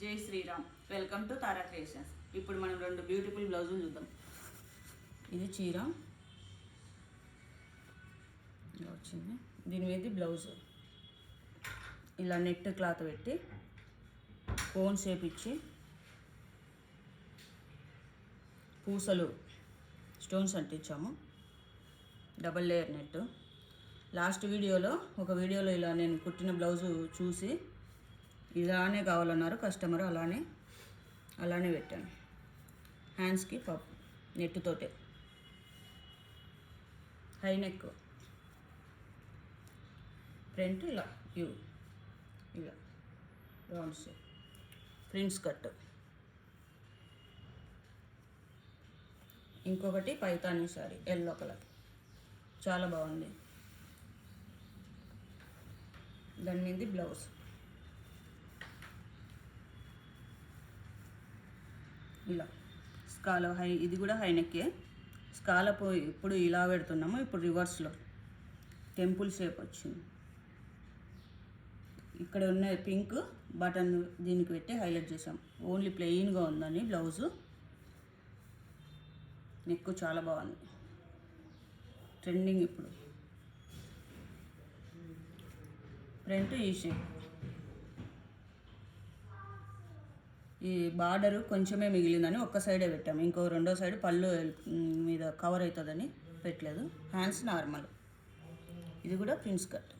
జై Shriram. Welcome to Tara Creations. ఇప్పుడు మనం రెండు బ్యూటిఫుల్ బ్లౌజులు చూద్దాం. ఇది చీర ఇలా వచ్చింది. దీని మీద బ్లౌజ్ ఇలా నెట్ క్లాత్ పెట్టి కోన్ షేప్ ఇచ్చి పూసలు స్టోన్స్ అంటించాము. Double layer net. లాస్ట్ వీడియోలో ఒక వీడియోలో ఇలా నేను కుట్టిన బ్లౌజు చూసి ఇలానే కావాలన్నారు కస్టమర్. అలానే పెట్టాను. హ్యాండ్స్కి పప్పు నెట్తోటే హై నెక్, ఫ్రంట్ ఇలా ఇలా రౌండ్ షేప్, ప్రిన్స్ కట్. ఇంకొకటి పైతానీ సారీ ఎల్లో కలర్, చాలా బాగుంది. దాని మీద బ్లౌజ్ ఇలా స్కాలప్ హై. ఇది కూడా హై నెక్కే. స్కాలప్ ఇప్పుడు ఇలా పెడుతున్నాము, ఇప్పుడు రివర్స్లో టెంపుల్ షేప్ వచ్చింది. ఇక్కడ ఉన్న పింక్ బటన్ దీనికి పెట్టి హైలైట్ చేసాం. ఓన్లీ ప్లెయిన్గా ఉందని బ్లౌజు. నెక్ చాలా బాగుంది, ట్రెండింగ్ ఇప్పుడు. ఫ్రంట్ ఈ షేప్. ఈ బార్డర్ కొంచెమే మిగిలిందని ఒక్క సైడే పెట్టాము. ఇంకో రెండో సైడ్ పళ్ళు మీద కవర్ అవుతుందని పెట్టలేదు. Hands normal. ఇది కూడా ప్రిన్స్ కట్.